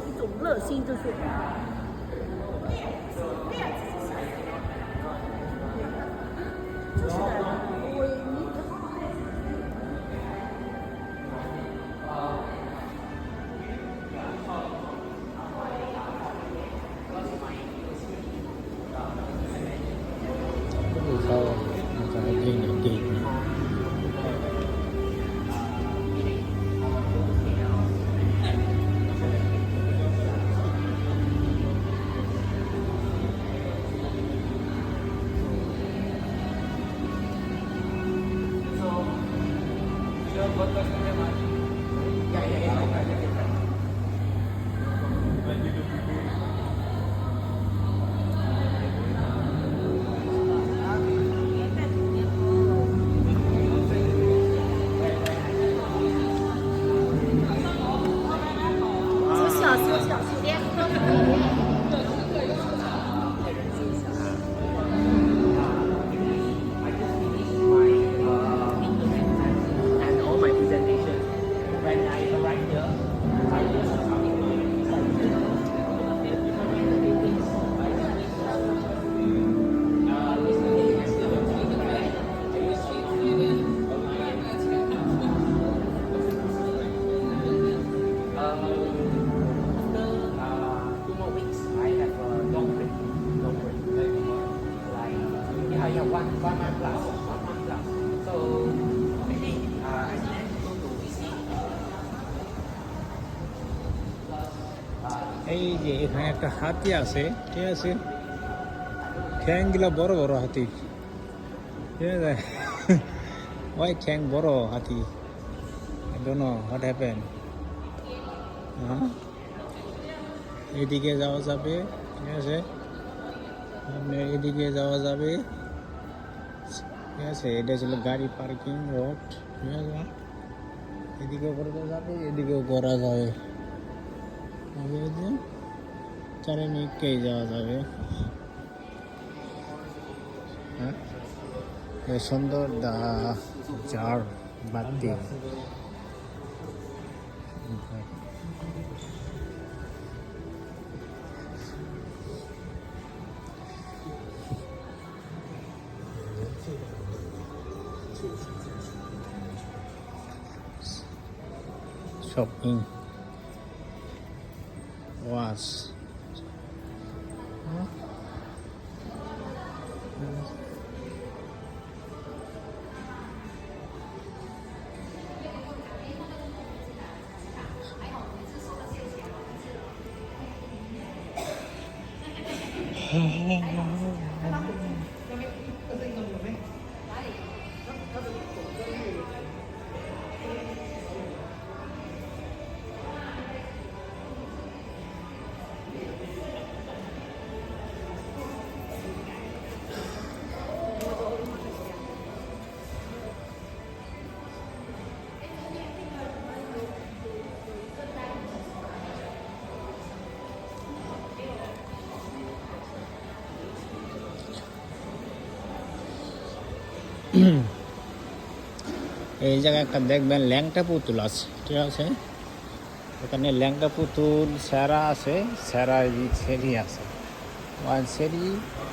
一种热心，就是。এই যে এখানে একটা হাতি আছে, ঠিক আছে, ঠ্যাংগুলা বড় বড় হাতি, ঠিক আছে, ওই ঠ্যাং বড় হাতি, I don't know what happened. এদিকে যাওয়া যাবে, ঠিক আছে, এদিকে যাওয়া যাবে, ঠিক আছে, এটা ছিল গাড়ি পার্কিং রোড, ঠিক আছে, এদিকেও করা যাবে, এদিকেও করা যাবে, চারিদিকেই যাওয়া যাবে। হ্যাঁ, সুন্দর দা ঝাড় বাদ দিয়ে shopping was এই জায়গায় একটা দেখবেন ল্যাংটা পুতুল আছে, ঠিক আছে, এখানে ল্যাংটা পুতুল সেরা আছে, সেরা সেরি আছে, ওয়ান সেরি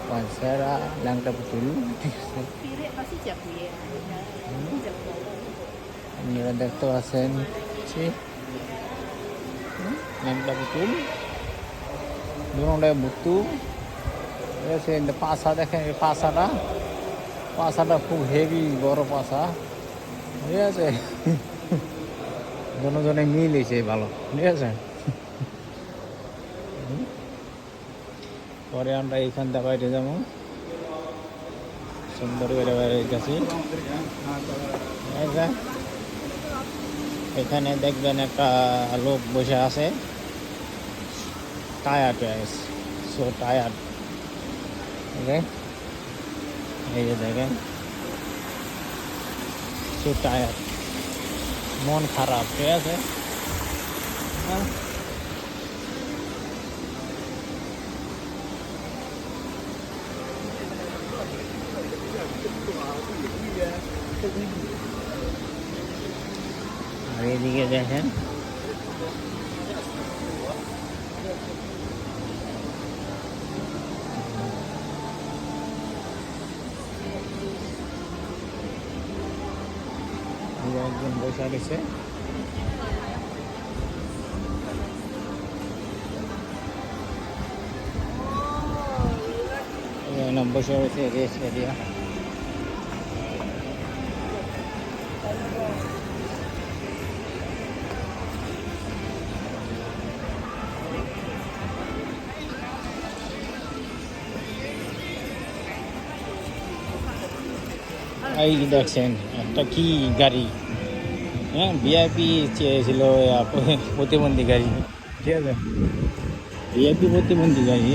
ওয়ান সেরা ল্যাংটা পুতুল, ঠিক আছে, আপনারা দেখতে পাচ্ছেন ল্যাংটা পুতুল দুটাই বুতু, ঠিক আছে, পাশা দেখেন, পাশাটা খুব হেভি বড় পাশা, ঠিক আছে, দুজনে মিলেছে ভালো, ঠিক আছে। পরে আমরা এইখান থেকে বাইরে যাবো, সুন্দর করে বাইরে গেছি, এখানে দেখবেন একটা লোক বসে আছে, টায়ার্ড সো টায়ার্ড, ওকে, এই যে দেখেন সো টায়ার্ড, মন খারাপ, ঠিক আছে। আর এদিকে দেখেন একজন বসে গেছে বসে রয়েছে রেস্ট এরিয়া এই দেখছেন একটা কি গাড়ি হ্যাঁ ভিআইপি চেয়েছিল প্রতিবন্ধী গাড়ি ঠিক আছে ভিআইপি প্রতিবন্ধী গাড়ি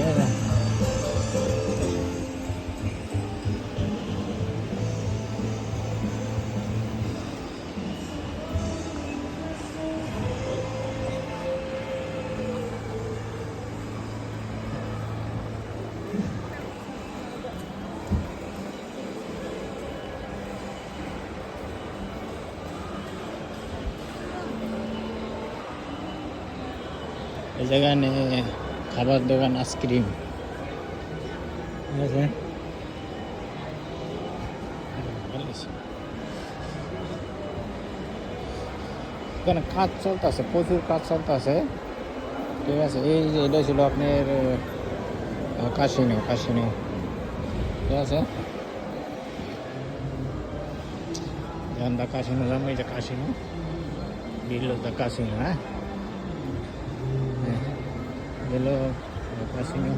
এই জায়গায় খাবার দোকান আইসক্রিম ঠিক আছে এখানে কাজ চলতেছে প্রচুর কাজ চলতেছে ঠিক আছে এই যে এটা ছিল আপনার কাশিনো ঠিক আছে যখন দা কাশিনো যাবো এই যে কাশিনো বিল দা কাশিনো হ্যাঁ Hello, Casino.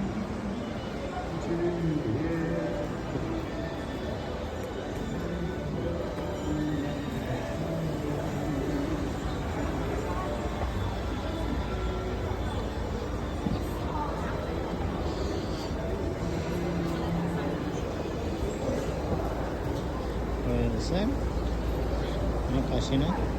Casino.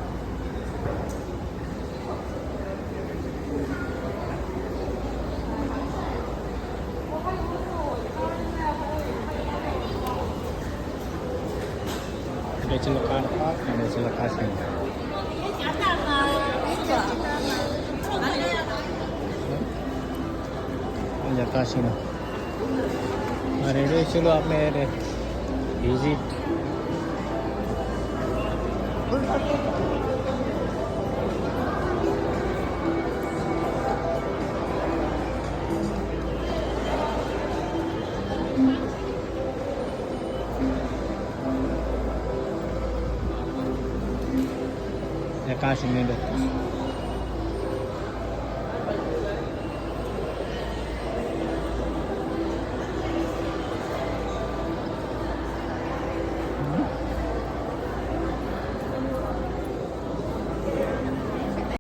Ada ছিল কার পার্ক ada ছিল কাশিনো এটা কাশিনো আর এটা ছিল আপনার ভিজিট Casino.